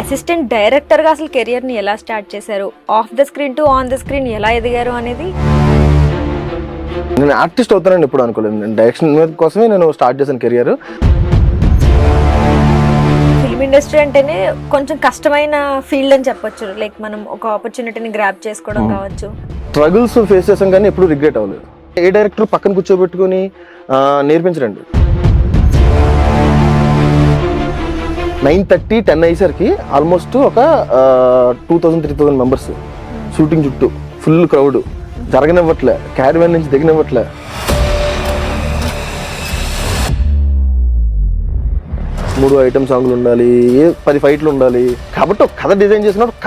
Assistant డైరెక్టర్గా అసలు కెరియర్ని ఎలా స్టార్ట్ చేశారు, of the screen to on the screen ఎలా ఎదిగారు అనేది. నేను ఆర్టిస్ట్ అవుతానని ఎప్పుడు అనుకోలేదు. నేను డైరెక్షన్ కోసమే నేను స్టార్ట్ చేశాను కెరియర్. ఫిల్మ్ ఇండస్ట్రీ అంటేనే కొంచెం కష్టమైన ఫీల్డ్ అని చెప్పొచ్చు. లైక్ మనం ఒక ఆపర్చునిటీని గ్రాప్ చేసుకోవడం కావచ్చు. స్ట్రగుల్స్ ఫేస్ చేసాం కానీ ఎప్పుడు రిగ్రెట్ అవ్వలేదు. ఏ డైరెక్టర్ పక్కన కూర్చోబెట్టుకుని నేర్పించరండి. 9:30, 10 అయ్యేసరికి ఆల్మోస్ట్ ఒక 2000-3000 మెంబర్స్ షూటింగ్ చుట్టూ ఫుల్ క్రౌడ్. జరగనివ్వట్లే, క్యారివాన్ నుంచి దిగనివ్వట్లే. మూడు ఐటమ్ సాంగ్లు ఉండాలి, 10 ఫైట్లు ఉండాలి. కాబట్టి ఒక కథ డిజైన్ చేసినప్పుడు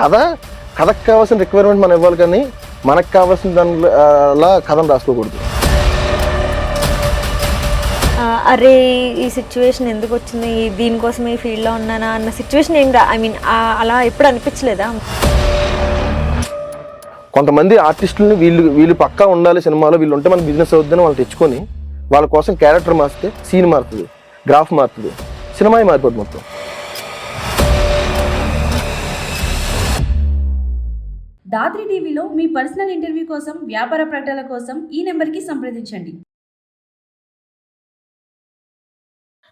కథకు కావాల్సిన రిక్వైర్మెంట్ మనం ఇవ్వాలి, కానీ మనకు కావాల్సిన దానిలా కథను రాసుకోకూడదు. అరే ఈ సిచ్యువేషన్ ఎందుకు వచ్చింది, దీనికోసం ఈ ఫీల్డ్లో ఉన్నానా అన్న సిచ్యువేషన్ ఏం అలా ఎప్పుడు అనిపించలేదా? కొంతమంది ఆర్టిస్టులని వీళ్ళు పక్కా ఉండాలి సినిమాలో, వీళ్ళు ఉంటే మన బిజినెస్ అవుతుందని వాళ్ళు తెచ్చుకొని వాళ్ళ కోసం క్యారెక్టర్ మారితే సీన్ మారుతుంది, గ్రాఫ్ మారుతుంది, సినిమా మారిపోతుంది మొత్తం. దాత్రి టీవీలో మీ పర్సనల్ ఇంటర్వ్యూ కోసం, వ్యాపార ప్రకటనల కోసం ఈ నెంబర్కి సంప్రదించండి.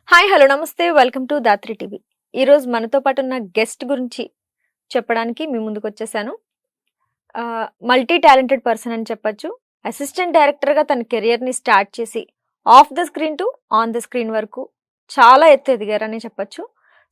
హాయ్, హలో, నమస్తే, వెల్కమ్ టు దాత్రి టీవీ. ఈరోజు మనతో పాటు ఉన్న గెస్ట్ గురించి చెప్పడానికి మీ ముందుకు వచ్చేసాను. మల్టీ టాలెంటెడ్ పర్సన్ అని చెప్పచ్చు. అసిస్టెంట్ డైరెక్టర్గా తన కెరియర్ని స్టార్ట్ చేసి of the screen to on the screen వరకు చాలా ఎత్తు ఎదిగారని చెప్పచ్చు.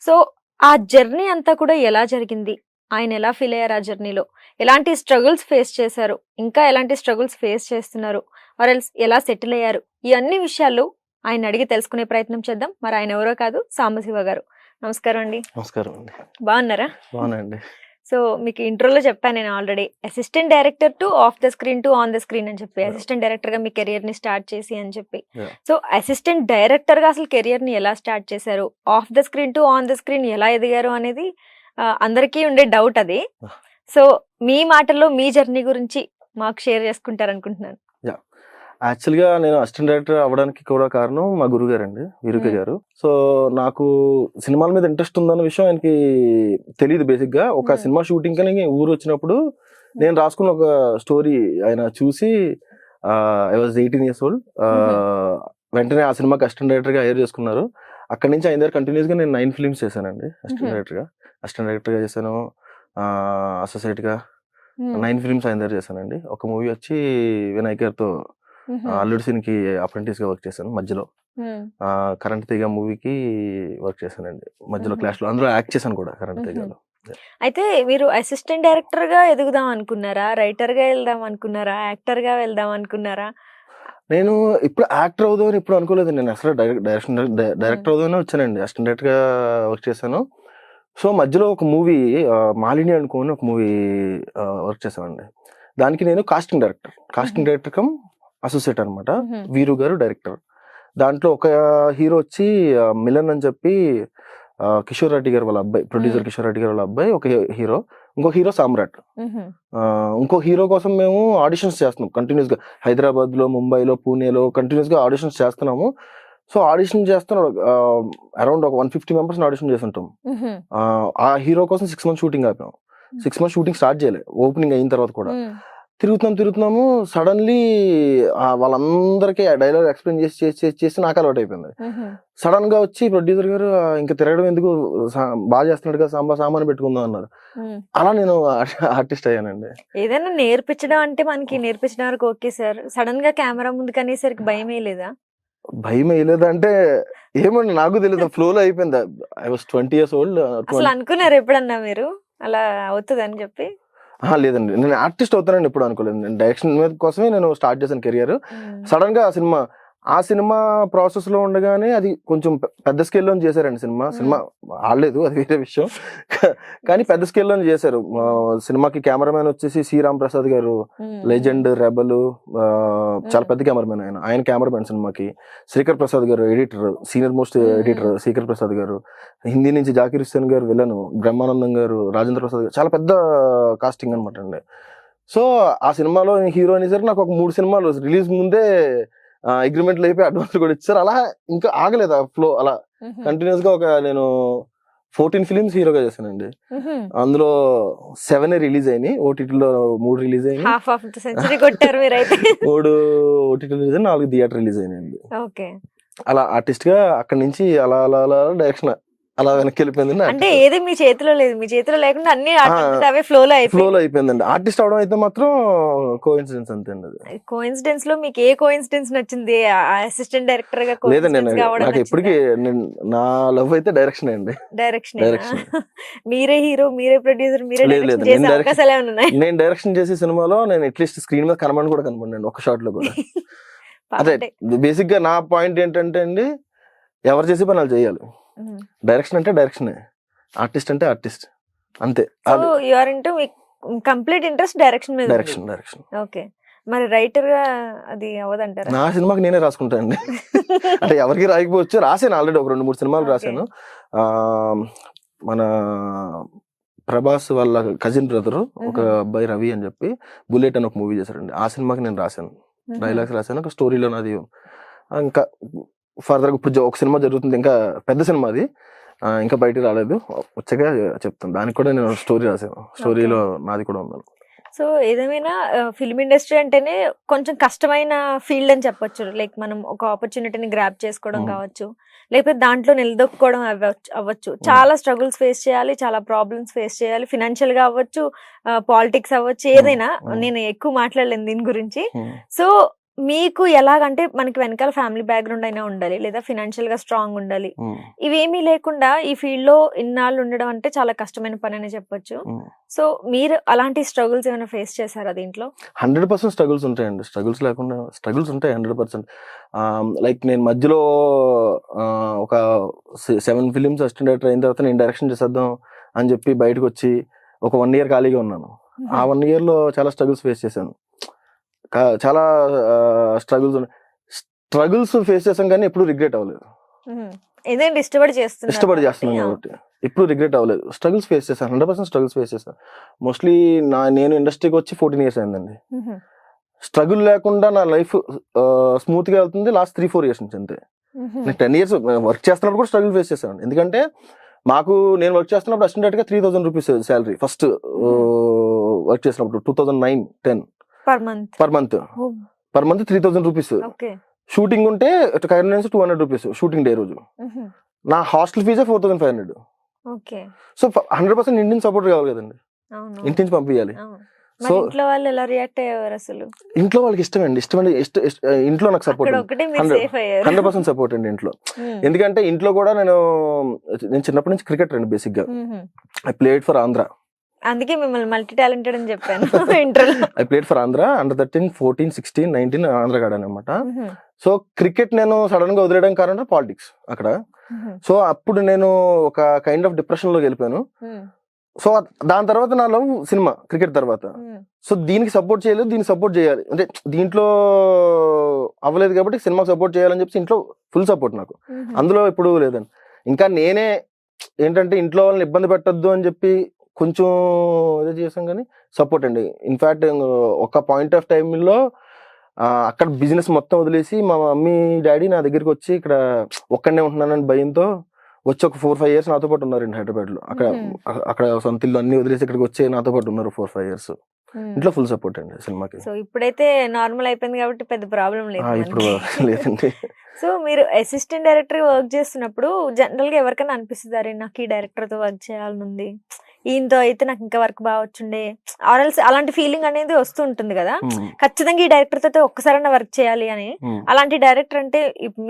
సో ఆ జర్నీ అంతా కూడా ఎలా జరిగింది, ఆయన ఎలా ఫీల్ అయ్యారు, ఆ జర్నీలో ఎలాంటి స్ట్రగుల్స్ ఫేస్ చేశారు, ఇంకా ఎలాంటి స్ట్రగుల్స్ ఫేస్ చేస్తున్నారు, ఆర్ఎల్స్ ఎలా సెటిల్ అయ్యారు, ఈ అన్ని విషయాలు ఆయన అడిగి తెలుసుకునే ప్రయత్నం చేద్దాం. మరి ఆయన ఎవరో కాదు, సాంబశివ గారు. నమస్కారం అండి. నమస్కారం అండి. బాగున్నారా? బాగున్నాండి. సో మీకు ఇంట్రోలో చెప్పాను నేను already, assistant director to of the screen to on the screen అని చెప్పి, అసిస్టెంట్ డైరెక్టర్ గా మీ కెరియర్ ని స్టార్ట్ చేసి అని చెప్పి. సో అసిస్టెంట్ డైరెక్టర్ గా అసలు కెరియర్ ని ఎలా స్టార్ట్ చేశారు, of the screen to on the screen ఎలా ఎదిగారు అనేది అందరికీ ఉండే డౌట్ అది. సో మీ మాటల్లో మీ జర్నీ గురించి మాకు షేర్ చేసుకుంటారు అనుకుంటున్నాను. యాక్చువల్గా నేను అసిస్టెంట్ డైరెక్టర్ అవ్వడానికి కూడా కారణం మా గురువు గారు అండి, వీరుకే గారు. సో నాకు సినిమాల మీద ఇంట్రెస్ట్ ఉందన్న విషయం ఆయనకి తెలియదు. బేసిక్ గా ఒక సినిమా షూటింగ్ కని ఊరు వచ్చినప్పుడు నేను రాసుకున్న ఒక స్టోరీ ఆయన చూసి, ఐ వాజ్ 18 years old. వెంటనే ఆ సినిమాకి అసిస్టెంట్ డైరెక్టర్ గా హైర్ చేసుకున్నారు. అక్కడి నుంచి ఆయన దగ్గర కంటిన్యూస్ గా నేను 9 films చేశానండి. అసిస్టెంట్ డైరెక్టర్ గా చేశాను, అసోసియేట్ గా 9 films ఆయన దగ్గర చేశానండి. ఒక మూవీ వచ్చి వినాయక్ గారితో అల్లుడి సీన్ కి అప్రెంటిస్ గా వర్క్ చేశాను. మధ్యలో కరెంట్ తీగ మూవీకి వర్క్ చేశానండి, మధ్యలో క్లాస్ లో. అందులో యాక్ట్ చేశాను కూడా కరెంట్ తీగలో. అయితే మీరు అసిస్టెంట్ డైరెక్టర్ గా ఎదుగుదాం అనుకున్నారా, రైటర్ గా వెళ్దాం అనుకున్నారా, యాక్టర్ గా వెళ్దాం అనుకున్నారా? నేను ఇప్పుడు యాక్టర్ అవుదామని ఇప్పుడు అనుకోలేదు. నేను అసలు డైరెక్టర్ అవుదామని వచ్చానండి. అసిస్టెంట్ డైరెక్టర్ గా వర్క్ చేశాను. సో మధ్యలో ఒక మూవీ మాలిని అనుకోని ఒక మూవీ వర్క్ చేశానండి. దానికి నేను కాస్టింగ్ డైరెక్టర్ కమ్ అసోసియేట్ అనమాట. వీరు గారు డైరెక్టర్. దాంట్లో ఒక హీరో వచ్చి మిలన్ అని చెప్పి కిషోర్ రెడ్డి గారు వాళ్ళ అబ్బాయి, ప్రొడ్యూసర్ కిషోర్ రెడ్డి గారు వాళ్ళ అబ్బాయి ఒక హీరో. ఇంకో హీరో సామ్రాట్. ఇంకో హీరో కోసం మేము ఆడిషన్స్ చేస్తున్నాం కంటిన్యూస్ గా. హైదరాబాద్ లో, ముంబైలో, పూణేలో కంటిన్యూస్ గా ఆడిషన్స్ చేస్తున్నాము. సో ఆడిషన్ చేస్తున్నాం, అరౌండ్ ఒక 150 members ఆడిషన్ చేస్తుంటాం. ఆ హీరో కోసం 6 months షూటింగ్ ఆపాం. 6 months షూటింగ్ స్టార్ట్ చేయలే, ఓపెనింగ్ అయిన తర్వాత కూడా. తిరుగుతున్నాము. సడన్లీ వాళ్ళందరికీ ఆ డైలాగ్ ఎక్స్ప్లెయిన్ చేసి నాకు అలవాటు అయిపోయింది. సడన్ గా వచ్చి ప్రొడ్యూసర్ గారు ఇంకా తిరగడం ఎందుకు, బాగా చేస్తున్నాడు కదా, సామాన్ పెట్టుకుందాం అన్నారు. అలా నేను ఆర్టిస్ట్ అయ్యానండి. ఏదైనా నేర్పించడం అంటే మనకి నేర్పించడం వరకు ఓకే సార్, సడన్ గా కెమెరా ముందు కనేసరికి భయం వేయలేదా? భయం వేయలేదంటే ఏమండి నాకు తెలియదు, ఫ్లోలో అయిపోయింది. I was 20 years old. అసలు అనుకున్నారు ఎప్పుడన్నా మీరు అలా అవుతుంది అని చెప్పి? లేదండి, నేను ఆర్టిస్ట్ అవుతానని ఎప్పుడు అనుకోలేదు. నేను డైరెక్షన్ మీద కోసమే నేను స్టార్ట్ చేశాను కెరియర్. సడన్ గా ఆ సినిమా ప్రాసెస్ లో ఉండగానే అది కొంచెం పెద్ద స్కేల్లో చేశారండి. సినిమా ఆడలేదు, అది వేరే విషయం. కానీ పెద్ద స్కేల్లో చేశారు. సినిమాకి కెమెరామెన్ వచ్చేసి సి రామ్ ప్రసాద్ గారు, లెజెండ్, రెబల్, చాలా పెద్ద కెమెరామెన్ ఆయన కెమెరామెన్ సినిమాకి. శ్రీకర్ ప్రసాద్ గారు editor, senior most editor Srikar Prasad గారు. హిందీ నుంచి జాకీర్ హుస్సేన్ గారు విలన్, బ్రహ్మానందం గారు, రాజేంద్ర ప్రసాద్ గారు, చాలా పెద్ద కాస్టింగ్ అనమాట అండి. సో ఆ సినిమాలో హీరో అనేసరికి నాకు ఒక 3 సినిమాలు రిలీజ్ ముందే అగ్రిమెంట్లు అయిపోయి అడ్వాన్స్ కూడా ఇచ్చారు. అలా ఇంకా ఆగలేదు ఆ ఫ్లో. అలా కంటిన్యూస్ గా నేను 14 ఫిలిమ్స్ హీరోగా చేశానండి. అందులో 7 రిలీజ్ అయినాయి, ఓటీటీలో 3 రిలీజ్ అయినాయి, హాఫ్ ఆఫ్ ద సెంచరీ కొట్టారు మీరైతే. 3 ఓటీటీ రిలీజ్ అయినాయి, 4 థియేటర్ రిలీజ్ అయినాయండి. ఓకే. అలా ఆర్టిస్ట్ గా అక్కడి నుంచి అలా అలా అలా డైరెక్షన్ అలా వెనక్కి వెళ్ళిపోయిందండి. అంటే ఏది మీ చేతిలో లేదు, మీ చేతిలో లేకుండా అన్ని అవే ఫ్లోలో ఫ్లోలో అయిపోయిందండి. ఆర్టిస్ట్ అవడం అయితే మాత్రం కోఇన్సిడెన్స్ అంతే అండి. అది కోఇన్సిడెన్స్ లో మీకు ఏ కోఇన్సిడెన్స్ నచ్చింది? అసిస్టెంట్ డైరెక్టర్ గా లేదండి, నాకు ఎప్పటికీ నా లవ్ అయితే డైరెక్షన్ అండి. డైరెక్షన్ మీరే హీరో, మీరే ప్రొడ్యూసర్, మీరే డైరెక్షన్ చేసే అవకాశాలు ఏమైనా ఉన్నాయి? నేను డైరెక్షన్ చేసే సినిమాలో నేను అట్లీస్ట్ స్క్రీన్ మీద కనబడి కూడా కనబడండి ఒక షాట్ లో కూడా. అదే బేసిక్ గా నా పాయింట్ ఏంటంటే అండి, ఎవరు చేసే పని వాళ్ళు చేయాలి. డైరెక్షన్ అంటే డైరెక్షన్, ఆర్టిస్ట్ అంటే ఆర్టిస్ట్, అంతే. You are into complete interest direction మీద. డైరెక్షన్. ఓకే. మరి రైటర్ గా అది అవదంటారా? నా సినిమాకి నేనే రాసుకుంటానండి. అంటే ఎవరికి రాయకపోవచ్చు, రాసాను ఆల్రెడీ ఒక 2-3 సినిమాలు రాశాను. మన ప్రభాస్ వాళ్ళ కజిన్ బ్రదర్ ఒక అబ్బాయి రవి అని చెప్పి బుల్లెట్ అని ఒక మూవీ చేశారండి. ఆ సినిమాకి నేను రాశాను, డైలాగ్స్ రాశాను, ఒక స్టోరీలో నాది. ఇంకా ఫర్దర్ ఇప్పుడు ఒక సినిమా జరుగుతుంది, ఇంకా పెద్ద సినిమా అది, ఇంకా బయటకు రాలేదు, వచ్చాక చెప్తాను. దానికి కూడా నేను స్టోరీ రాశాను, స్టోరీలో నాది కూడా ఉంది. సో ఏదేమైనా ఫిల్మ్ ఇండస్ట్రీ అంటేనే కొంచెం కష్టమైన ఫీల్డ్ అని చెప్పొచ్చు. లైక్ మనం ఒక ఆపర్చునిటీని గ్రాప్ చేసుకోవడం కావచ్చు, లేకపోతే దాంట్లో నిలదొక్కుకోవడం అవ్వచ్చు. చాలా స్ట్రగుల్స్ ఫేస్ చేయాలి, చాలా ప్రాబ్లమ్స్ ఫేస్ చేయాలి, ఫినాన్షియల్ గా అవ్వచ్చు, పాలిటిక్స్ అవ్వచ్చు, ఏదైనా. నేను ఎక్కువ మాట్లాడలేను దీని గురించి. సో మీకు ఎలాగంటే మనకి వెనకాల ఫ్యామిలీ బ్యాక్గ్రౌండ్ అయినా ఉండాలి, లేదా ఫినాన్షియల్ గా స్ట్రాంగ్ ఉండాలి. ఇవేమీ లేకుండా ఈ ఫీల్డ్ లో ఇన్నాళ్ళు ఉండడం అంటే చాలా కష్టమైన పని అని చెప్పొచ్చు. సో మీరు అలాంటి స్ట్రగుల్స్ ఏమైనా ఫేస్ చేశారా దీంట్లో? 100% స్ట్రగుల్స్ ఉంటాయండి. స్ట్రగుల్స్ లేకుండా స్ట్రగుల్స్ ఉంటాయి 100%. లైక్ నేను మధ్యలో ఒక 7 ఫిలిమ్స్ అసిస్టెంట్ డైరెక్టర్ అయిన తర్వాత నేను డైరెక్షన్ చేసేద్దాం అని చెప్పి బయటకు వచ్చి ఒక 1 year ఖాళీగా ఉన్నాను. ఆ 1 year లో చాలా స్ట్రగుల్స్ ఫేస్ చేశాను, చాలా స్ట్రగుల్స్ ఫేస్ చేసాం, కానీ ఎప్పుడు రిగ్రెట్ అవ్వలేదు. ఇష్టపడి చేస్తున్నాను కాబట్టి ఎప్పుడు రిగ్రెట్ అవ్వలేదు. స్ట్రగుల్స్ ఫేస్ చేశాను, 100% స్ట్రగుల్స్ ఫేస్ చేశాను. మోస్ట్లీ నేను ఇండస్ట్రీకి వచ్చి 14 years అయిందండి. స్ట్రగుల్ లేకుండా నా లైఫ్ స్మూత్ గా వెళ్తుంది లాస్ట్ 3-4 years నుంచి అంతే. నేను 10 years వర్క్ చేస్తున్నప్పుడు కూడా స్ట్రగుల్ ఫేస్ చేశాను. ఎందుకంటే నేను వర్క్ చేస్తున్నప్పుడు అసిస్టెంట్ గా 3000 rupees శాలరీ ఫస్ట్ వర్క్ చేసినప్పుడు 2009-10 పర్ మంత్ 3000 rupees. షూటింగ్ ఉంటే 200 rupees షూటింగ్ డే రోజు. నా హాస్టల్ ఫీజే 4500. సో 100% ఇంటిని సపోర్ట్ కావాలి కదండి, ఇంటి నుంచి పంపించాలి. సో ఇంట్లో వాళ్ళు ఎలా రియాక్ట్ అయ్యేవారు అసలు? ఇంట్లో వాళ్ళకి ఇష్టమండి, ఇంట్లో నాకు సపోర్ట్ 100% సపోర్ట్ అండి ఇంట్లో. ఎందుకంటే ఇంట్లో కూడా నేను చిన్నప్పటి నుంచి క్రికెటర్ అండి బేసిక్ గా. ఐ ప్లేడ్ ఫర్ ఆంధ్ర, అందుకే మిమ్మల్ని మల్టీ టాలెంటెడ్ అని చెప్పాను ఇంటర్వ్యూలో. I played for Andhra under 13, 14, 16, 19 Andhra ఆడాను అనమాట. సో క్రికెట్ నేను సడన్ గా వదిలేయడం కారణం పాలిటిక్స్ అక్కడ. సో అప్పుడు నేను ఒక కైండ్ ఆఫ్ డిప్రెషన్ లోకి వెళ్ళిపోయాను. సో దాని తర్వాత నా లవ్ సినిమా, క్రికెట్ తర్వాత. సో దీనికి సపోర్ట్ చేయలేదు, దీనికి సపోర్ట్ చేయాలి అంటే దీంట్లో అవ్వలేదు కాబట్టి సినిమాకి సపోర్ట్ చేయాలని చెప్పి ఇంట్లో ఫుల్ సపోర్ట్ నాకు. అందులో ఇప్పుడు లేదండి. ఇంకా నేనే ఏంటంటే ఇంట్లో వాళ్ళని ఇబ్బంది పెట్టద్దు అని చెప్పి కొంచెం ఇదే చేసాం, కానీ సపోర్ట్ అండి. ఇన్ఫాక్ట్ ఒక పాయింట్ ఆఫ్ టైంలో అక్కడ బిజినెస్ మొత్తం వదిలేసి మా మమ్మీ డాడీ నా దగ్గరికి వచ్చి ఇక్కడ ఒక్కడనే ఉంటున్నానని భయంతో వచ్చి ఒక 4-5 years నాతో పాటు ఉన్నారండి హైదరాబాద్ లో. అక్కడ సొంత ఇల్లు అన్ని వదిలేసి ఇక్కడికి వచ్చి నాతో పాటు ఉన్నారు 4-5 years. ఇంట్లో ఫుల్ సపోర్ట్ అండి సినిమాకి. సో ఇప్పుడైతే నార్మల్ అయిపోయింది కాబట్టి పెద్ద ప్రాబ్లం లేదు ఇప్పుడు లేదండి. సో మీరు అసిస్టెంట్ డైరెక్టర్ వర్క్ చేస్తున్నప్పుడు జనరల్ గా ఎవరికైనా అనిపిస్తుంది, నాకు ఈ డైరెక్టర్ తో వర్క్ చేయాలని ఉంది, ఈయనతో అయితే నాకు ఇంకా వర్క్ బాగా వచ్చుండే, ఆర్ఎల్స్ అలాంటి ఫీలింగ్ అనేది వస్తూ ఉంటుంది కదా. ఖచ్చితంగా ఈ డైరెక్టర్ తో ఒక్కసారైనా వర్క్ చేయాలి అని. అలాంటి డైరెక్టర్ అంటే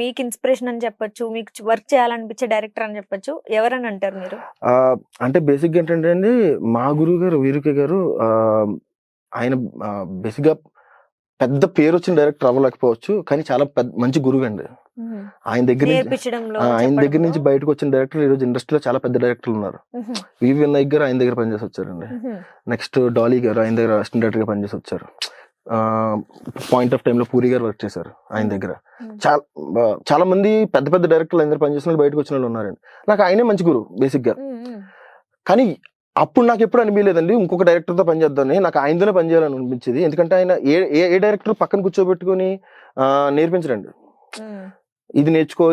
మీకు ఇన్స్పిరేషన్ అని చెప్పొచ్చు, మీకు వర్క్ చేయాలనిపించే డైరెక్టర్ అని చెప్పొచ్చు, ఎవరని అంటారు మీరు? అంటే బేసిక్ ఏంటంటే అండి, మా గురువు గారు వీరుకే గారు, ఆయన బేసిక్ గా పెద్ద పేరు వచ్చిన డైరెక్టర్ అవ్వలేకపోవచ్చు, కానీ చాలా మంచి గురువు అండి. ఆయన దగ్గర నుంచి బయటకు వచ్చిన డైరెక్టర్ ఈ రోజు ఇండస్ట్రీలో చాలా పెద్ద డైరెక్టర్లు ఉన్నారు. వివి వినాయక్ గారు ఆయన దగ్గర పనిచేసి వచ్చారండి. నెక్స్ట్ డాలీ గారు ఆయన దగ్గర అసిస్టెంట్ డైరెక్టర్ గా పనిచేసి వచ్చారు. పాయింట్ ఆఫ్ టైమ్ లో పూరి గారు వర్క్ చేశారు ఆయన దగ్గర. చాలా మంది పెద్ద పెద్ద డైరెక్టర్లు ఆయన దగ్గర పనిచేసిన బయటకు వచ్చిన వాళ్ళు ఉన్నారండి. నాకు ఆయనే మంచి గురువు బేసిక్ గా. కానీ అప్పుడు నాకు ఎప్పుడు అనిపించలేదండి ఇంకొక డైరెక్టర్ తో పనిచేద్దామని, నాకు ఆయనతోనే పనిచేయాలని అనిపించేది. ఎందుకంటే ఆయన ఏ డైరెక్టర్ పక్కన కూర్చోబెట్టుకుని నేర్పించరండి. ఇది నేర్చుకో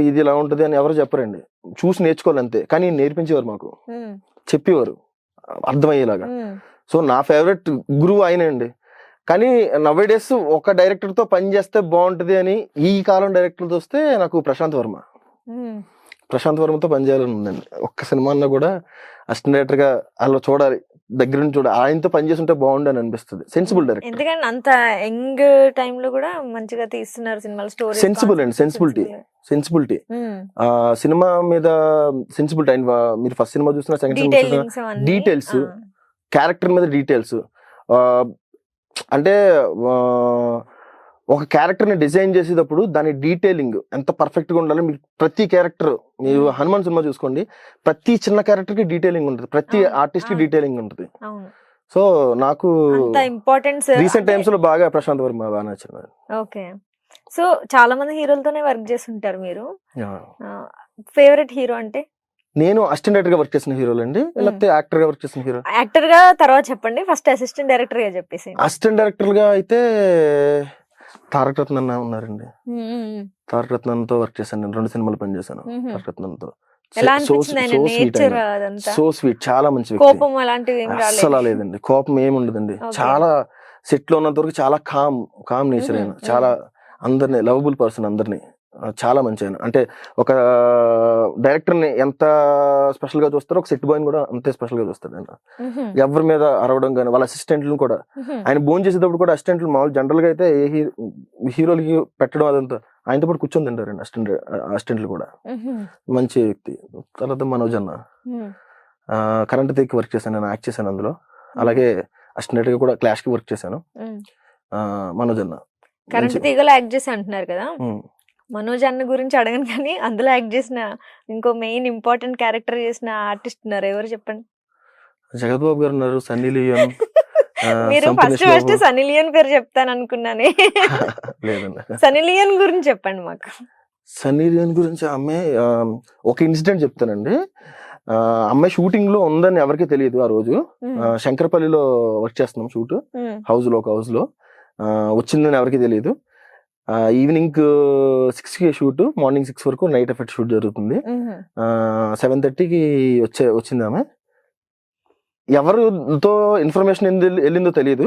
ఇది ఇలా ఉంటుంది అని ఎవరు చెప్పరండి. చూసి నేర్చుకోవాలి అంతే. కానీ నేర్పించేవారు, మాకు చెప్పేవారు అర్థమయ్యేలాగా. సో నా ఫేవరెట్ గురువు ఆయనే అండి. కానీ నవ్ డేస్ ఒక డైరెక్టర్ తో పని చేస్తే బాగుంటది అని ఈ కాలం డైరెక్టర్తో వస్తే నాకు ప్రశాంత్ వర్మతో పని చేయాలని ఉందండి. ఒక్క సినిమా అన్నా కూడా అసిస్టెంట్ డైరెక్టర్ గా అలా చూడాలి, దగ్గర నుంచి చూడాలి, ఆయనతో పని చేస్తుంటే బాగుండు అని అనిపిస్తుంది. Sensible director. ఎందుకంటే అంత యంగ్ టైమ్ లో కూడా మంచిగా తీస్తున్నారు సినిమాలు. స్టోరీ సెన్సిబుల్ అండి, సెన్సిబిలిటీ సినిమా మీద సెన్సిబిలిటీ. ఆయన మీరు ఫస్ట్ సినిమా చూసిన, సెకండ్ సినిమా చూసిన, డీటెయిల్స్, క్యారెక్టర్ మీద డీటెయిల్స్. అంటే ఒక క్యారెక్టర్ ని డిజైన్ చేసేటప్పుడు దాని డీటెయిలింగ్ ఎంత పర్ఫెక్ట్ గా ఉండాలి. మీరు ప్రతి క్యారెక్టర్, మీరు హనుమాన్ సినిమా చూసుకోండి, ప్రతి చిన్న క్యారెక్టర్ కి డీటెయిలింగ్ ఉంటుంది, ప్రతి ఆర్టిస్ట్ కి డీటెయిలింగ్ ఉంటుంది. సో నాకు ఇంపార్టెన్స్ రీసెంట్ టైమ్స్ లో బాగా ప్రశాంత్ వర్మ బాగా నచ్చింది. ఓకే. సో చాలా మంది హీరోలతోనే వర్క్ చేస్తుంటారు మీరు. ఫేవరెట్ హీరో అంటే? నేను అసిస్టెంట్ డైరెక్టర్ గా వర్క్ చేసిన హీరోలు అండి, లేకపోతే యాక్టర్ గా వర్క్ చేసిన హీరో? యాక్టర్ గా తర్వాత చెప్పండి, ఫస్ట్ అసిస్టెంట్ డైరెక్టర్ గా చెప్పేసి. అసిస్టెంట్ డైరెక్టర్ గా అయితే తారక రత్న ఉన్నారండి. తారక రత్నంతో వర్క్ చేశాను నేను, 2 సినిమాలు పనిచేశాను తారక రత్నంతో. సో స్వీట్, చాలా మంచి వ్యక్తి. కోపం అలాంటివి అస్సలు లేదండి, కోపం ఏమి ఉండదండి. చాలా సెట్ లో ఉన్నంత వరకు చాలా కామ్ నేచర్ అయినా, చాలా అందరినీ లవబుల్ పర్సన్, అందరినీ చాలా మంచి ఆయన. అంటే ఒక డైరెక్టర్ ని ఎంత స్పెషల్ గా చూస్తారో ఒక సెట్ బాయ్ కూడా అంతే స్పెషల్ గా చూస్తాడు ఆయన. ఎవరి మీద అరవడం కానీ, వాళ్ళ అసిస్టెంట్లను కూడా, ఆయన భోజనం చేసేటప్పుడు కూడా అసిస్టెంట్లు మామూలు జనరల్ గా అయితే ఏ హీరోలకి పెట్టడం అదంతా ఆయనతో పాటు కూర్చొని తింటారండి అసిస్టెంట్లు కూడా. మంచి వ్యక్తి. తర్వాత మనోజ్ అన్న, కరెంట్ తీకి వర్క్ చేశాను, నేను యాక్ట్ చేశాను అందులో. అలాగే అసిస్టెంట్ గా కూడా క్లాష్ కి వర్క్ చేశాను. మనోజ్ అన్న కరెంట్ తీగలో యాక్ట్ చేసి అంటున్నారు కదా, మనోజ్ అన్న గురించి అడగను కానీ అందులో యాక్ట్ చేసిన ఇంకో మెయిన్ ఇంపార్టెంట్ క్యారెక్టర్ చేసిన ఆర్టిస్ట్ ఉన్నారు, ఎవరు చెప్పండి? జగత్ బాబు గారు ఉన్నారు, సన్నీ లియోన్. మీరు ఫస్ట్ సన్నీ లియోన్ పేరు చెప్తాను అనుకున్నానే. సన్నీ లియోన్ గురించి చెప్పండి మాకు. సన్నీ లియోన్ గురించి అమ్మాయి ఒక ఇన్సిడెంట్ చెప్తానండి. అమ్మాయి షూటింగ్ లో ఉందని ఎవరికీ తెలియదు. ఆ రోజు శంకరపల్లిలో వర్క్ చేస్తున్నాం, షూట్ ఒక హౌస్ లో వచ్చిందని ఎవరికీ తెలియదు. ఈవినింగ్ 6కి షూట్, మార్నింగ్ 6 వరకు నైట్ ఎఫెక్ట్ షూట్ జరుగుతుంది. 7:30కి వచ్చింది ఆమె. ఎవరితో ఇన్ఫర్మేషన్ వెళ్ళిందో తెలియదు.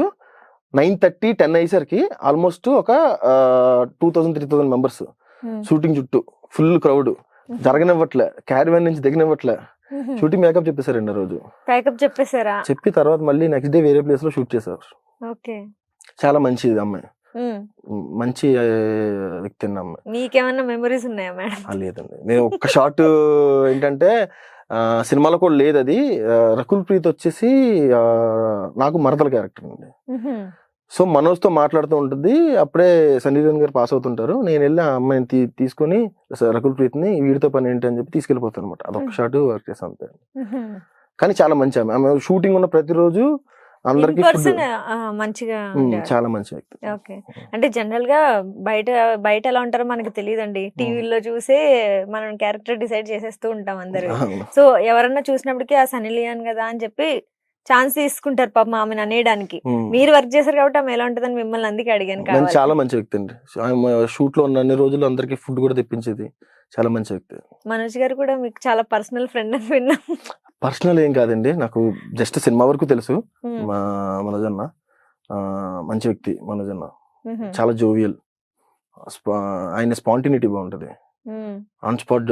9:30, 10 అయ్యేసరికి ఆల్మోస్ట్ ఒక 2000-3000 మెంబర్స్ షూటింగ్ చుట్టూ, ఫుల్ క్రౌడ్, జరగనివ్వట్లే, క్యారివాన్ నుంచి దిగనివ్వట్లే. షూటింగ్ మేకప్ చెప్పేశారండి ఆ రోజు. చెప్పి తర్వాత మళ్ళీ నెక్స్ట్ డే వేరే ప్లేస్ లో షూట్ చేశారు. చాలా మంచిది అమ్మాయి, మంచి వ్యక్తి అండి అమ్మాయి. మీకేమన్నా మెమరీస్ ఉన్నాయా మేడం? లేదండి, నేను ఒక్క షాట్ ఏంటంటే సినిమాలో కూడా లేదు అది. రకుల్ ప్రీత్ వచ్చేసి నాకు మరదల క్యారెక్టర్ అండి. సో మనోజ్ తో మాట్లాడుతూ ఉంటుంది, అప్పుడే సన్నీ లియోన్ గారు పాస్ అవుతుంటారు. నేను వెళ్ళి ఆ అమ్మాయిని తీసుకొని రకుల్ ప్రీత్ ని వీడితో పని ఏంటి అని చెప్పి తీసుకెళ్ళిపోతాను అనమాట. అదొక షాట్ వర్క్ చేస్తాను అంతే. కానీ చాలా మంచి ఆమె షూటింగ్ ఉన్న ప్రతిరోజు అందరికి మంచిగా, చాలా మంచి వ్యక్తి. ఓకే. అంటే జనరల్ గా బయట ఎలా ఉంటారో మనకి తెలియదండి, టీవీలో చూసే మనం క్యారెక్టర్ డిసైడ్ చేసేస్తూ ఉంటాం అందరూ. సో ఎవరన్నా చూసినప్పటికీ ఆ సన్నీ లియోన్ కదా అని చెప్పి ఛాన్స్ తీసుకుంటారు పాపం ఆమెను అనేయడానికి. మీరు వర్క్ చేశారు కాబట్టి ఆమె ఎలా ఉంటుందని మిమ్మల్ని అందుకే అడిగాను. చాలా మంచి వ్యక్తి అండి. షూట్ లో ఉన్న అన్ని రోజులు అందరికి ఫుడ్ కూడా తెప్పించేది. చాలా మంచి వ్యక్తి. మనోజ్ గారు కూడా మీకు చాలా పర్సనల్ ఫ్రెండ్ అని విన్నా. పర్సనల్ ఏం కాదండి, నాకు జస్ట్ సినిమా వరకు తెలుసు. మా మనోజ్ అన్న మంచి వ్యక్తి. మనోజ్ అన్న చాలా జోవియల్, ఆయన స్పాంటినిటీ బాగుంటది. ఆన్ స్పాట్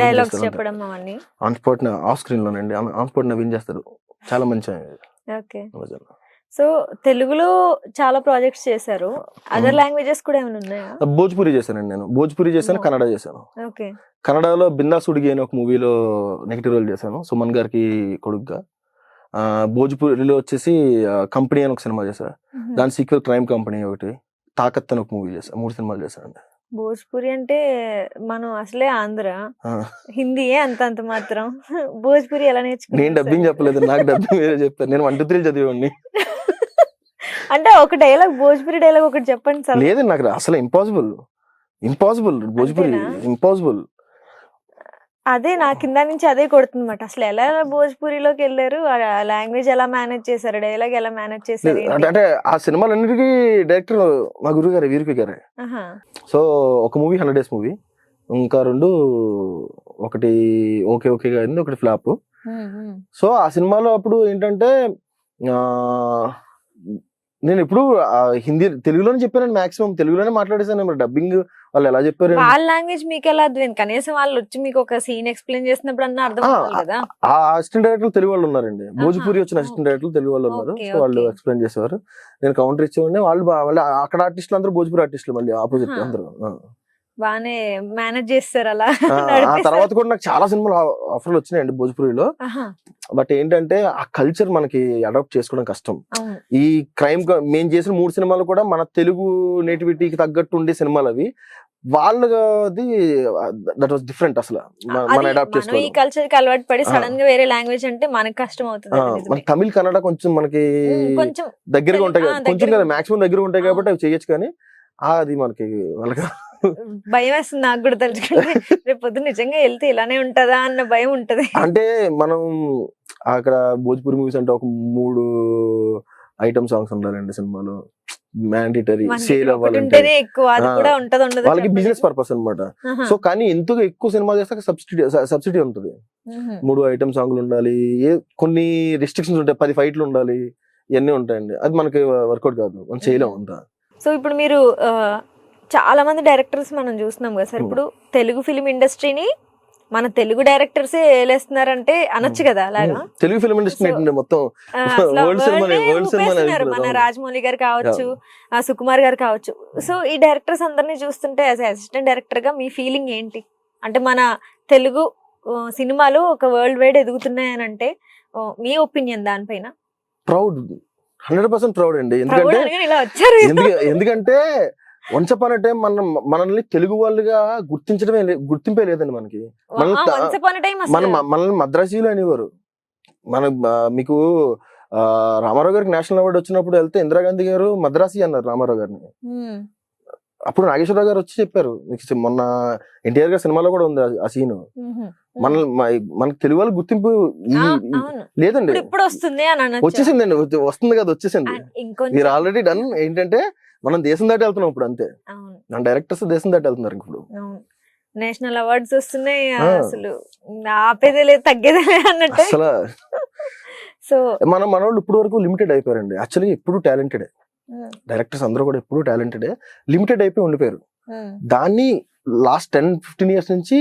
డైలాగ్స్ చెప్పడం అవన్నీ ఆన్ స్పాట్ ఆఫ్ స్క్రీన్ లోనండి, ఆన్ స్పాట్ నవ్విన్ చేస్తారు. చాలా మంచి. ఓకే. సో తెలుగులో చాలా ప్రాజెక్ట్స్ చేశారు, అదర్ లాంగ్వేజెస్ కూడా ఏమైనా ఉన్నాయా? భోజ్పురి చేశానండి నేను. భోజ్పురి చేశాను, కన్నడ చేశాను. కన్నడలో బిందాస్ ఉడిగి అని ఒక మూవీలో నెగిటివ్ రోల్ చేశాను, సుమన్ గారికి కొడుకుగా. భోజ్పురిలో వచ్చేసి కంపెనీ అని ఒక సినిమా చేశాను, దాని సీక్వెల్ క్రైమ్ కంపెనీ ఒకటి, తాకత్ అని ఒక మూవీ చేశాను. 3 సినిమాలు చేశానండి. భోజ్పురి అంటే మనం అసలే ఆంధ్ర, హిందీయే అంత మాత్రం. భోజ్పురి ఎలా నేర్చుకున్నాను? నేను డబ్బింగ్ చెప్పలేదు, నాకు డబ్బింగ్ వేరే చెప్పాను. నేను 1, 2, 3 చదివాడిని. అంటే ఒక డైలాగ్, భోజ్పురి డైలాగ్ ఒకటి చెప్పండి సార్. లేదు, నాకు అసలు ఇంపాసిబుల్ భోజ్పురి, ఇంపాసిబుల్. అదే నా కింద నుంచి అదే కొడుతుందన్నమాట. అసలు ఎలా భోజ్పురిలోకి వెళ్ళారు, ఆ లాంగ్వేజ్ ఎలా మేనేజ్ చేశారు, డైలాగ్ ఎలా మేనేజ్ చేశారు లేదు, ఏంటి? అంటే ఆ సినిమాలన్నిటికీ డైరెక్టర్ మా గురువు గారు వీరికి గారే. ఆహా. సో ఒక మూవీ 100 Days మూవీ, ఇంకా 2 ఒకటి ఓకే ఓకేగా అయింది, ఒకటి ఫ్లాప్. సో ఆ సినిమాలో అప్పుడు ఏంటంటే ఆ, నేను ఇప్పుడు హిందీ తెలుగులోనే చెప్పానండి, మాక్సిమం తెలుగులోనే మాట్లాడేసాను. మరి డబ్బింగ్ వాళ్ళు ఎలా చెప్పారు, వాళ్ళ లాంగ్వేజ్ మీకు ఎలా అర్థమైంది? కనీసం వాళ్ళు వచ్చి మీకు ఒక సీన్ ఎక్స్ప్లెయిన్ చేసినప్పుడు అన్న అర్థం అవ్వాలి కదా. ఆ అసిస్టెంట్ డైరెక్టర్ తెలుగు వాళ్ళు ఉన్నారండి, భోజ్పూరి వచ్చిన అసిస్టెంట్ డైరెక్టర్ తెలుగు వాళ్ళు ఉన్నారు. ఓకే, సో వాళ్ళు ఓకే. ఎక్స్ప్లెయిన్ చేసేవారు, నేను కౌంటర్ ఇచ్చేవాడిని. వాళ్ళు మళ్ళీ అక్కడ ఆర్టిస్టులు అందరూ భోజ్పూరి ఆర్టిస్టులు, మళ్ళీ ఆపోజిట్ ఆహా. అందరూ. బానే మేనేజ్ చేస్తారు అలా. ఆ నడిపిస్తారు. తర్వాత కూడా నాకు చాలా సినిమాలు ఆఫర్లు వచ్చినాయండి భోజ్పూరిలో. ఆహా. బట్ ఏంటంటే ఆ కల్చర్ మనకి అడాప్ట్ చేసుకోవడం కష్టం. అవును. ఈ క్రైమ్ మేము చేసిన 3 సినిమాలు కూడా మన తెలుగు నేటివిటీకి తగ్గట్టు ఉండే సినిమాలు అవి. వాళ్ళది దట్ వాస్ డిఫరెంట్ అసలు. మన అది అడాప్ట్ మనం ఈ చేసుకోవాలి. కల్చర్ కి అలవాటు పడి సడన్ గా వేరే లాంగ్వేజ్ అంటే మనకి కష్టం అవుతుంది. అది మన నిజమే. తమిళ్ కన్నడ కొంచెం మనకి కొంచెం దగ్గరగా ఉంటాయి కదా, కొంచెం దగ్గరగా కదా, మాక్సిమం దగ్గర ఉంటాయి అవును. కాబట్టి అవి చేయొచ్చు. కానీ అది మనకి వాళ్ళకి భయం వేస్తుంది నాకు కూడా తలుచుకుంటే. రేపు పొద్దున్న నిజంగా వెళ్తే ఇలానే ఉంటదా అన్న భయం ఉంటది. అంటే మనం అక్కడ భోజ్పూరి మూవీస్ అంటే ఒక 3 ఐటమ్ సాంగ్స్ ఉండాలండి సినిమాలో, మ్యాండేటరీ మనకి సేల్ ఒకటి అవ్వాలంటే. ఉంటేనే ఎక్కువ, అది ఆ, కూడా ఉంటది ఉండదు వాళ్ళకి చెప్పలేము. బిజినెస్ పర్పస్ అన్నమాట. ఆహా. సో కానీ ఎంతగా ఎక్కువ సినిమా చేస్తే సబ్సిడీ ఉంటుంది. మ్మ్. 3 ఐటమ్ సాంగ్లు ఉండాలి, కొన్ని రెస్ట్రిక్షన్స్ ఉంటాయి, 10 ఫైట్లు ఉండాలి, ఇవన్నీ ఉంటాయండి. అది మనకి వర్కౌట్ కాదు, మనం చేయలేము అంతా. సో ఇప్పుడు మీరు చాలా మంది డైరెక్టర్స్ మనం చూస్తున్నాం కదా సార్. ఇప్పుడు తెలుగు ఫిలిం ఇండస్ట్రీని మన తెలుగు డైరెక్టర్స్ ఏలేస్తున్నారంటే అనొచ్చు కదా అలాగా. తెలుగు ఫిల్మ్ ఇండస్ట్రీ ఏంటంటే మొత్తం అసలు వరల్డ్ world సినిమా నే వరల్డ్ సినిమా ఊపేస్తున్నారు. మన రాజమౌళి గారు కావచ్చు, సుకుమార్ గారు కావచ్చు. సో ఈ డైరెక్టర్స్ అందరినీ చూస్తుంటే యాజ్ అసిస్టెంట్ డైరెక్టర్ గా మీ ఫీలింగ్ ఏంటి? అంటే మన తెలుగు సినిమాలు ఒక వరల్డ్ వైడ్ ఎదుగుతున్నాయని అంటే మీ ఒపీనియన్ దానిపైన? ప్రౌడ్, 100% ప్రౌడ్ అండి. Proud ఎందుకంటే అనగానే ఇలా వచ్చారు. ఎందుకంటే వన్స్ అపాన్ టైం మనల్ని తెలుగు వాళ్ళుగా గుర్తింపే లేదండి మనకి. Once upon a time అసలు. మనల్ని మద్రాసీలు అనేవారు. మన మీకు రామారావు గారికి నేషనల్ అవార్డు వచ్చినప్పుడు వెళ్తే ఇందిరాగాంధీ గారు మద్రాసీ అన్నారు రామారావు గారిని. మ్మ్. అప్పుడు నాగేశ్వరరావు గారు వచ్చి చెప్పారు, మీకు మొన్న ఎన్టీఆర్ గారి సినిమాలో కూడా ఉంది ఆ సీన్. మ్మ్. మనకి తెలుగు వాళ్ళ గుర్తింపు అవును. లేదండి. ఇప్పుడు వస్తుంది అని అనొచ్చు. వచ్చేసిందండి, వస్తుంది కదా, వచ్చేసింది. ఇంకొంచెం. మీరు ఆల్రెడీ డన్. ఏంటంటే మనం దేశం దాటి వెళ్తున్నాం ఇప్పుడు, అంతే. అవును. మన డైరెక్టర్స్ దేశం దాటి వెళ్తున్నారు ఇప్పుడు. అవును. నేషనల్ అవార్డ్స్ వస్తున్నాయి, ఆ. అసలు ఆపేదే లేదు తగ్గేదే లేదు అన్నట్టు. అసలు సో మనోళ్ళు ఇప్పుడు వరకు లిమిటెడ్ అయిపోయారండి. యాక్చువల్లీ ఎప్పుడు టాలెంటెడ్ డైరెక్టర్స్ అందరూ కూడా ఎప్పుడు టాలెంటెడ్, లిమిటెడ్ అయిపోయి ఉండిపోయారు. దాన్ని లాస్ట్ 10-15 years నుంచి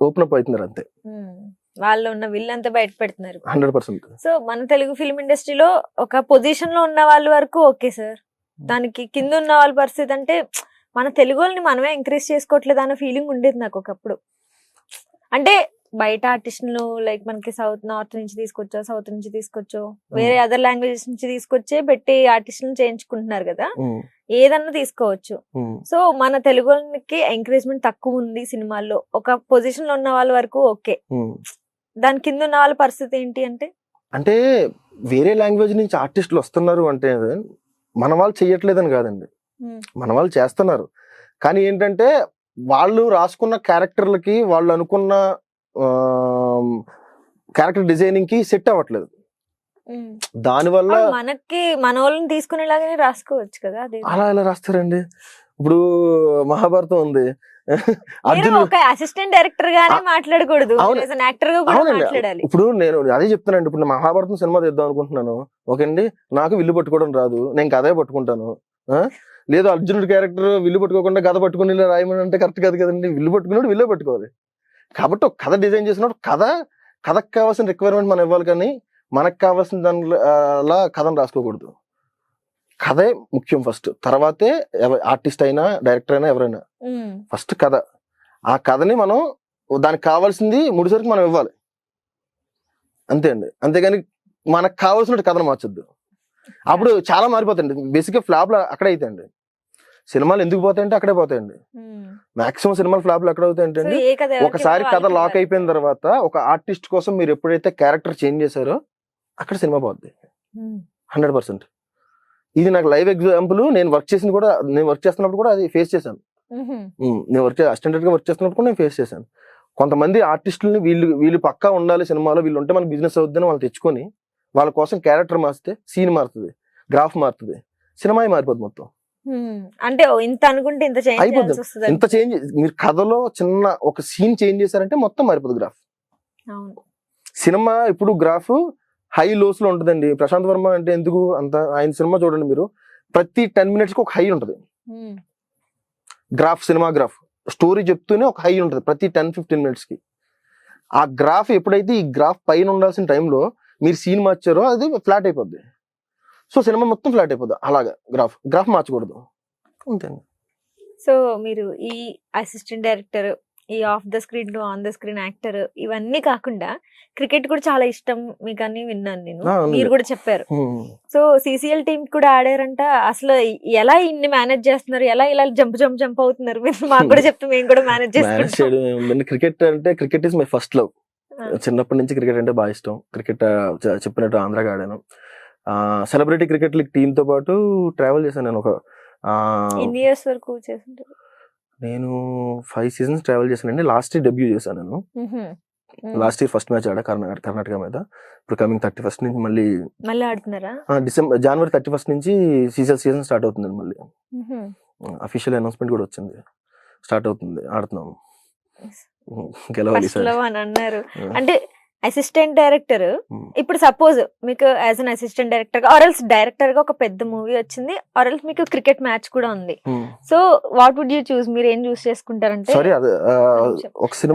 ఓపెన్ అప్ అవుతున్నారు, అంతే. వాళ్ళు ఉన్న విల్లంతా బయట పెడుతున్నారు. 100%. సో మన తెలుగు ఫిల్మ్ ఇండస్ట్రీలో ఒక పొజిషన్ లో ఉన్న వాళ్ళ వరకు ఓకే సార్. దానికి కింద ఉన్న వాళ్ళ పరిస్థితి అంటే మన తెలుగు వాళ్ళని మనమే ఎంకరేజ్ చేసుకోవట్లేదు అన్న ఫీలింగ్ ఉండేది నాకు ఒకప్పుడు. అంటే బయట ఆర్టిస్టులు లైక్ మనకి నార్త్ నుంచి తీసుకొచ్చో, సౌత్ నుంచి తీసుకొచ్చో, వేరే అదర్ లాంగ్వేజెస్ నుంచి తీసుకొచ్చే పెట్టి ఆర్టిస్టులను చేయించుకుంటున్నారు కదా. ఏదన్నా తీసుకోవచ్చు. సో మన తెలుగు వాళ్ళకి ఎంకరేజ్మెంట్ తక్కువ ఉంది సినిమాల్లో. ఒక పొజిషన్ లో ఉన్న వాళ్ళ వరకు ఓకే. దాని కింద ఉన్న వాళ్ళ పరిస్థితి ఏంటి అంటే వేరే లాంగ్వేజ్ నుంచి ఆర్టిస్టులు వస్తున్నారు అంటే మన వాళ్ళు చెయ్యట్లేదని కాదండి, మన వాళ్ళు చేస్తున్నారు. కానీ ఏంటంటే వాళ్ళు రాసుకున్న క్యారెక్టర్లకి, వాళ్ళు అనుకున్న క్యారెక్టర్ డిజైనింగ్ కి సెట్ అవ్వట్లేదు. దానివల్ల మనకి మన వాళ్ళని తీసుకునేలాగానే రాసుకోవచ్చు కదా. అది అలా ఎలా రాస్తారండి? ఇప్పుడు మహాభారతం ఉంది, అర్జున్ ఒక అసిస్టెంట్ డైరెక్టర్ గానే మాట్లాడకూడదు, యాక్టర్ గా కూడా మాట్లాడాలి. ఇప్పుడు నేను అదే చెప్తానండి. ఇప్పుడు మహాభారతం సినిమా తీద్దాం అనుకుంటున్నాను, ఓకే అండి, నాకు విల్లు పట్టుకోవడం రాదు, నేను కథే పట్టుకుంటాను. లేదు అర్జునుడి క్యారెక్టర్ విల్లు పట్టుకోకుండా కథ పట్టుకుని ఇలా రాయమని అంటే కరెక్ట్ కాదు కదండి. విల్లు పట్టుకున్నాడు విల్లే పట్టుకోవాలి. కాబట్టి ఒక కథ డిజైన్ చేసినప్పుడు కథకు కావాల్సిన రిక్వైర్మెంట్ మనం ఇవ్వాలి, కానీ మనకు కావాల్సిన దానిలా కథను రాసుకోకూడదు. కథే ముఖ్యం ఫస్ట్, తర్వాతే ఆర్టిస్ట్ అయినా డైరెక్టర్ అయినా ఎవరైనా. ఫస్ట్ కథ, ఆ కథని మనం దానికి కావాల్సింది ముడిసరికి మనం ఇవ్వాలి, అంతే అండి. అంతేగాని మనకు కావాల్సినట్టు కథను మార్చొద్దు. అప్పుడు చాలా మారిపోతాయండి. బేసిక్గా ఫ్లాప్లు అక్కడే అవుతాయండి. సినిమాలు ఎందుకు పోతాయంటే అక్కడే పోతాయండి. మాక్సిమం సినిమాలు ఫ్లాప్లు ఎక్కడ అవుతాయంటే ఒకసారి కథ లాక్ అయిపోయిన తర్వాత ఒక ఆర్టిస్ట్ కోసం మీరు ఎప్పుడైతే క్యారెక్టర్ చేంజ్ చేశారో అక్కడ సినిమా పోద్ది 100%. ఇది నాకు లైవ్ ఎగ్జాంపుల్. నేను వర్క్ చేస్తున్నప్పుడు కూడా అది ఫేస్ చేశాను. నేను అసిస్టెంట్ గా వర్క్ చేస్తున్నప్పుడు కూడా నేను ఫేస్ చేశాను. కొంతమంది ఆర్టిస్టులని వీళ్ళు పక్కా ఉండాలి సినిమాలో, వీళ్ళు ఉంటే మనకి బిజినెస్ అవుతుందని వాళ్ళు తెచ్చుకొని వాళ్ళ కోసం క్యారెక్టర్ మారిస్తే సీన్ మారుతుంది, గ్రాఫ్ మారుతుంది, సినిమా మారిపోద్ది మొత్తం. అంటే ఇంత అనుకుంటే ఇంత చేంజ్ అయిపోద్ది. చేయాల్సి వస్తుంది. ఇంత చేంజ్ మీరు కథలో చిన్న ఒక సీన్ చేంజ్ చేశారంటే మొత్తం మారిపోతుంది గ్రాఫ్. అవును. సినిమా ఇప్పుడు గ్రాఫ్ హై లోస్ లో ఉంటుందండి. ప్రశాంత్ వర్మ అంటే ఎందుకు అంత, ఆయన సినిమా చూడండి మీరు, ప్రతి 10 minutes కి ఒక హై ఉంటుంది గ్రాఫ్. సినిమా గ్రాఫ్ స్టోరీ చెప్తూనే ఒక హై ఉంటుంది ప్రతి 10-15 minutes కి. ఆ గ్రాఫ్ ఎప్పుడైతే ఈ గ్రాఫ్ పైన ఉండాల్సిన టైంలో మీరు సీన్ మార్చారో అది ఫ్లాట్ అయిపోద్ది. సో సినిమా మొత్తం ఫ్లాట్ అయిపోద్ది. అలాగా గ్రాఫ్ మార్చకూడదు అంతే. సో మీరు ఈ అసిస్టెంట్ డైరెక్టర్, ఈ of the screen to on the screen actor, ఇవన్నీ కాకుండా క్రికెట్ కూడా చాలా ఇష్టం మీకు అని విన్నాను నేను, మీరు కూడా చెప్పారు. సో సిసిఎల్ టీమ్ కూడా ఆడారంట. అసలు ఎలా ఇన్ని మేనేజ్ చేస్తున్నారు, ఎలా ఇలా జంప్ అవుతున్నారు మీరు మాకు కూడా చెప్తే మేము కూడా మేనేజ్ చేసుకుంటాం. Cricket is my first love. చిన్నప్పటి నుంచి క్రికెట్ అంటే బాగా ఇష్టం. క్రికెట్ చెప్పినట్టు ఆంధ్రాకి ఆడాను. సెలబ్రిటీ క్రికెట్ లీగ్ టీమ్ తో పాటు ట్రావెల్ చేశాను నేను. ఎన్ని ఇయర్స్ వరకు చేస్తుంటారు? నేను 5 seasons ట్రావెల్ చేశానండి. లాస్ట్ ఇయర్ డెబ్యూ చేశాను నేను. లాస్ట్ ఇయర్ ఫస్ట్ మ్యాచ్ ఆడా కర్ణాటక మీద. ఇప్పుడు కమింగ్ 31st నుంచి మళ్ళీ ఆడుతున్నారా? జనవరి 31st నుంచి సీజన్ స్టార్ట్ అవుతుంది. మళ్ళీ అఫీషియల్ అనౌన్స్మెంట్ కూడా వచ్చింది, స్టార్ట్ అవుతుంది, ఆడుతున్నాము. గెలవాలి సార్ అని అన్నారు. అంటే అసిస్టెంట్ డైరెక్టర్, ఇప్పుడు సపోజ్ మీకు యాజ్ అన్ అసిస్టెంట్ డైరెక్టర్ గా ఆర్ ఎల్స్ డైరెక్టర్ గా ఒక పెద్ద మూవీ వచ్చింది, ఆర్ ఎల్స్ మీకు క్రికెట్ మ్యాచ్ కూడా ఉంది. So what would you choose? మీరు ఏం చూస్ చేసుకుంటారంటే,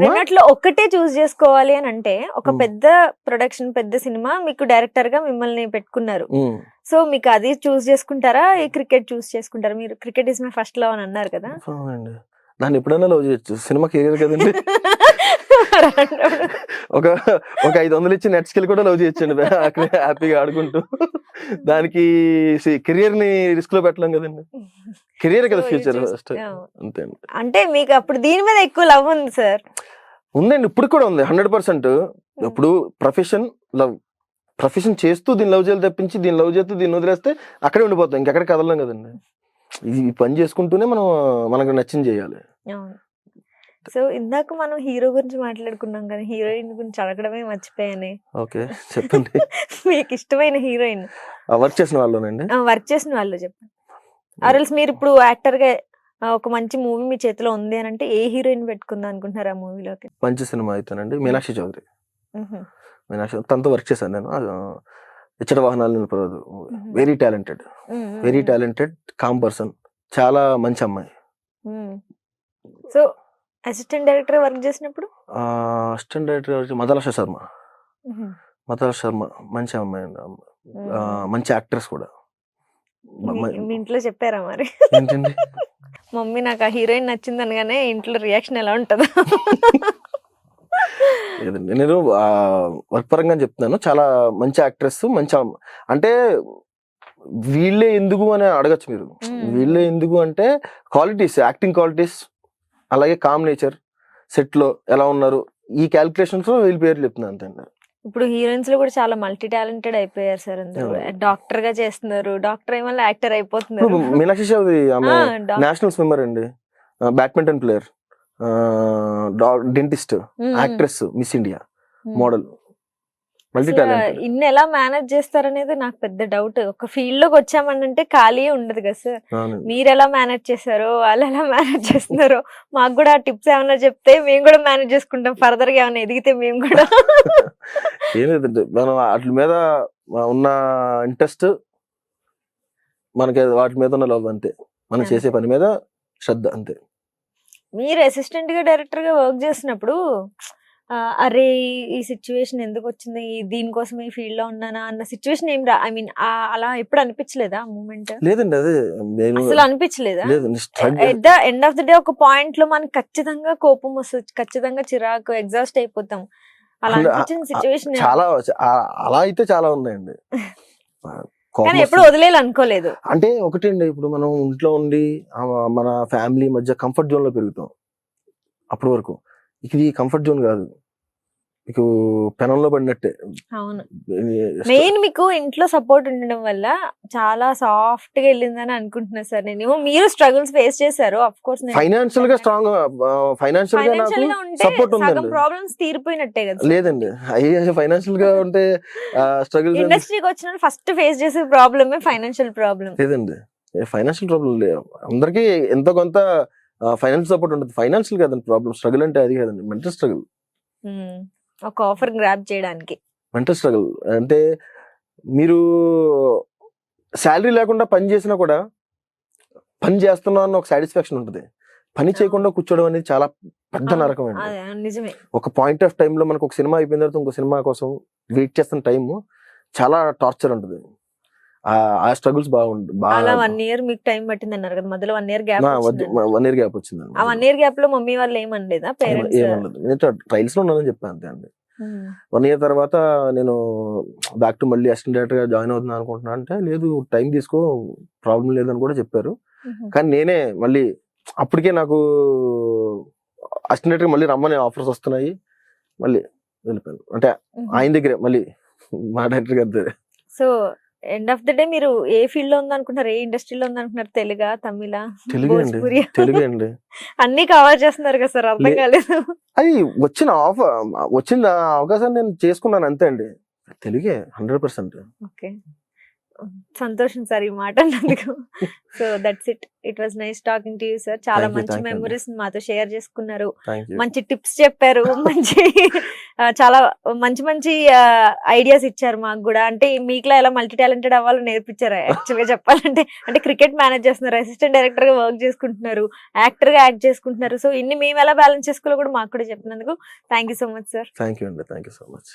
రెండిట్లో ఒక్కటే చూస్ చేసుకోవాలి అని అంటే, ఒక పెద్ద ప్రొడక్షన్ పెద్ద సినిమా మీకు డైరెక్టర్ గా మిమ్మల్ని పెట్టుకున్నారు. సో మీకు అది చూస్ చేసుకుంటారా, ఈ క్రికెట్ చూస్ చేసుకుంటారా? మీరు cricket is my first love అని అన్నారు కదా. దాన్ని ఎప్పుడైనా లవ్ చేయొచ్చు, సినిమా కెరీర్ కదండి. ఒక 500 ఇచ్చి నెట్ స్కిల్ కూడా లవ్ చేయొచ్చండి హ్యాపీగా ఆడుకుంటూ. దానికి కెరియర్ ని రిస్క్ లో పెట్టలేం కదండి. కెరియర్ కదా ఫ్యూచర్ ఫస్ట్. అంతే. అంటే మీకు అప్పుడు దీని మీద ఎక్కువ లవ్ ఉంది సార్? ఉందండి, ఇప్పుడు కూడా ఉంది 100%. ఇప్పుడు ప్రొఫెషన్ చేస్తూ దీన్ని లవ్ చేయాలి తప్పించి దీన్ని లవ్ చేస్తూ దీన్ని వదిలేస్తే అక్కడే ఉండిపోతాం, ఇంకెక్కడ కదలం కదండి. ఈ పని చేసుకుంటూనే మనకు నచ్చింది చేయాలి. సో ఇందాక మనం హీరో గురించి మాట్లాడుకున్నాం కానీ హీరోయిన్ గురించి అడగడమే మర్చిపోయాను. ఓకే చెప్పండి. మీకు ఇష్టమైన హీరోయిన్ వర్క్ చేసిన వాళ్ళనండి? వర్క్ చేసిన వాళ్ళు చెప్పండి. ఆర్ఎల్స్ మీరు ఇప్పుడు యాక్టర్ గా ఒక మంచి మూవీ మీ చేతిలో ఉంది అని అంటే ఏ హీరోయిన్ పెట్టుకుందాం అనుకుంటున్నారు ఆ మూవీలోకి? మంచి సినిమా అయితేనండి మీనాక్షి చౌదరి. తనతో వర్క్ చేశాను నేను. ఇచ్చట వాహనాలు నిలపరాదు. వెరీ టాలెంటెడ్ కామ్ పర్సన్, చాలా మంచి అమ్మాయి. సో అసిస్టెంట్ డైరెక్టర్ వర్క్ చేసినప్పుడు అసిస్టెంట్ డైరెక్టర్ మదలక్ష శర్మ మంచి అమ్మాయి అండి, మంచి యాక్ట్రెస్ కూడా. మీ ఇంట్లో చెప్పారా మరి? ఏంటండి? మమ్మీ నాకు ఆ హీరోయిన్ నచ్చింది అనగానే ఇంట్లో రియాక్షన్ ఎలా ఉంటుందా? లేదండి, నేను వర్క్ పరంగా చెప్తున్నాను. చాలా మంచి యాక్ట్రెస్, మంచి అంటే వీళ్ళే ఎందుకు అని అడగచ్చు మీరు. వీళ్ళే ఎందుకు అంటే క్వాలిటీస్, యాక్టింగ్ క్వాలిటీస్, అలాగే కామ్ నేచర్, సెట్ లో ఎలా ఉన్నారు, ఈ క్యాలిక్యులేషన్స్ లో వీళ్ళ పేర్లు చెప్తున్నాను అంతే. ఇప్పుడు హీరోయిన్స్ లో కూడా చాలా మల్టీ టాలెంటెడ్ అయిపోయారు సార్. అందరూ డాక్టర్ గా చేస్తున్నారు, డాక్టర్ ఏమన్నా యాక్టర్ అయిపోతున్నారు. మీనాక్షి చౌదరి ఆమె నేషనల్ స్విమ్మర్ అండి, badminton player, dentist, actress, miss India, model, multi talented. ఇన్ని ఎలా మేనేజ్ చేస్తారనేది నాకు పెద్ద డౌట్. ఒక ఫీల్డ్ లోకి వచ్చామనంటే ఖాళీ ఉండదు కదా సార్. మీరు ఎలా మేనేజ్ చేస్తారో, వాళ్ళు ఎలా మేనేజ్ చేస్తున్నారో మాకు కూడా టిప్స్ ఏమైనా చెప్తే మేము కూడా మేనేజ్ చేసుకుంటాం. ఫర్దర్ గా ఏమైనా ఎదిగితే మేము కూడా. ఏం లేదండి, మనం వాటి మీద ఉన్న ఇంట్రెస్ట్, మనకి వాటి మీద ఉన్న లవ్ అంతే, మనం చేసే పని మీద శ్రద్ధ అంతే. మీరు అసిస్టెంట్ గా డైరెక్టర్ గా వర్క్ చేసినప్పుడు అరే ఈ సిచ్యువేషన్ ఎందుకు వచ్చింది, దీనికోసం ఈ ఫీల్డ్ లో ఉన్నానా అన్న సిచ్యువేషన్ ఏం ఐ మీన్ అలా ఎప్పుడు అనిపించలేదా మూమెంట్? లేదండి, అదే అసలు అనిపించలేదా? At the end of the day ఒక పాయింట్ లో మనకి ఖచ్చితంగా కోపం వస్తుంది, ఖచ్చితంగా చిరాకు, ఎగ్జాస్ట్ అయిపోతాం. అలా అనిపించిన సిచ్యువేషన్ చాలా, అలా అయితే చాలా ఉన్నాయండి. కానీ ఎప్పుడు వదిలేయాలి అనుకోలేదు. అంటే ఒకటండి, ఇప్పుడు మనం ఇంట్లో ఉండి మన ఫ్యామిలీ మధ్య కంఫర్ట్ జోన్ లో పెరుగుతాం. అప్పటి వరకు ఇది కంఫర్ట్ జోన్ కాదు. మీకు పెనంలో పడినట్టే. అవును. మెయిన్ మీకు ఇంట్లో సపోర్ట్ ఉండడం వల్ల చాలా సాఫ్ట్ గా వెళ్ళిందని అనుకుంటున్నా సార్ నేను. మీరు స్ట్రగుల్స్ ఫేస్ చేశారు ఆఫ్ కోర్స్. ఫైనాన్షియల్ గా స్ట్రాంగ్, ఫైనాన్షియల్ గా నాకు ఫైనాన్షియల్ గా ఉంటే సపోర్ట్ సగం ఉందండి. ప్రాబ్లమ్స్ తీరిపోయినట్టే కదా sir. లేదండి, ఫైనాన్షియల్ గా ఉంటే స్ట్రగుల్స్ ఇండస్ట్రీకి వచ్చిన ఫస్ట్ ఫేస్ చేసే ప్రాబ్లమే ఫైనాన్షియల్ ప్రాబ్లం. లేదండి. ఫైనాన్షియల్ ప్రాబ్లం లేదు అందరికి, ఎంతో కొంత ఫైనాన్షియల్ సపోర్ట్ ఉంటుంది. ఫైనాన్షియల్ కాదండి ప్రాబ్లం, స్ట్రగుల్ అంటే అది కాదండి, మెంటల్ స్ట్రగుల్. ఒక ఆఫర్ గ్రాబ్ చేయడానికి మెంటల్ స్ట్రగుల్ అంటే మీరు శాలరీ లేకుండా పని చేసినా కూడా పని చేస్తున్నా అన్న ఒక సాటిస్ఫాక్షన్ ఉంటుంది. పని చేయకుండా కూర్చోవడం అనేది చాలా పెద్ద నరకం అండి. అదే, నిజమే. ఒక పాయింట్ ఆఫ్ టైంలో మనకు ఒక సినిమా అయిపోయిన తర్వాత ఇంకో సినిమా కోసం వెయిట్ చేస్తున్న టైం చాలా టార్చర్ ఉంటుంది. ఆ స్ట్రగుల్స్ అలా 1 year మీకు టైం పట్టింది అన్నారు కదా, మధ్యలో 1 year గ్యాప్. 1 year గ్యాప్ వచ్చింది. ఆ 1 year గ్యాప్ లో మమ్మీ వాళ్ళు ఏమనలేదా పేరెంట్స్? ఏమనలేదు, నేను ట్రైల్స్ లో ఉన్నానని చెప్పాను అంతే అండి. 1 year తర్వాత నేను బ్యాక్ టు మళ్ళీ అసిస్టెంట్ డైరెక్టర్ గా జాయిన్ అవుతున్నాను అనుకుంటున్నా అంటే, లేదు టైం తీసుకో, ప్రాబ్లం లేదని కూడా చెప్పారు. కానీ నేనే మళ్ళీ అప్పటికే నాకు అసిస్టెంట్ డైరెక్టర్ మళ్ళీ రమ్మని ఆఫర్స్ వస్తున్నాయి, మళ్ళీ వెళ్ళిపోయాను. అంటే ఆయన దగ్గరే మళ్ళీ మా డైరెక్టర్ గారి దగ్గర. So end of the day మీరు ఏ ఫీల్డ్ లో ఉందనుకుంటున్నారు, ఏ ఇండస్ట్రీలో ఉందనుకుంటున్నారు? తెలుగా, తమిళ, భోజ్పురి? తెలుగే అండి. అన్ని కవర్ చేస్తున్నారు కదా సార్, అర్థం కాలేదు. అది వచ్చిన అవకాశాన్ని నేను చేసుకున్నాను అంతే అండి. తెలుగే 100%. ఓకే, సంతోషం సార్ ఈ మాట అన్నందుకు. So that's it. It was nice talking to you sir. చాలా Thank you, మంచి thank you. మెమరీస్ మాతో షేర్ చేసుకున్నారు, థ్యాంక్ యూ. మంచి టిప్స్ చెప్పారు, చాలా మంచి ఐడియాస్ ఇచ్చారు మాకు కూడా. అంటే మీకులా ఎలా మల్టీ టాలెంటెడ్ అవ్వాలో నేర్పించారు యాక్చువల్ గా చెప్పాలంటే. అంటే క్రికెట్ మేనేజ్ చేస్తున్నారు, అసిస్టెంట్ డైరెక్టర్ గా వర్క్ చేసుకుంటున్నారు, యాక్టర్ గా యాక్ట్ చేసుకుంటున్నారు. సో ఇన్ని మేము ఎలా బ్యాలెన్స్ చేసుకోవాలో కూడా మాకు కూడా చెప్పినందుకు thank you so much sir. Thank you అండి, థ్యాంక్ యూ సో మచ్.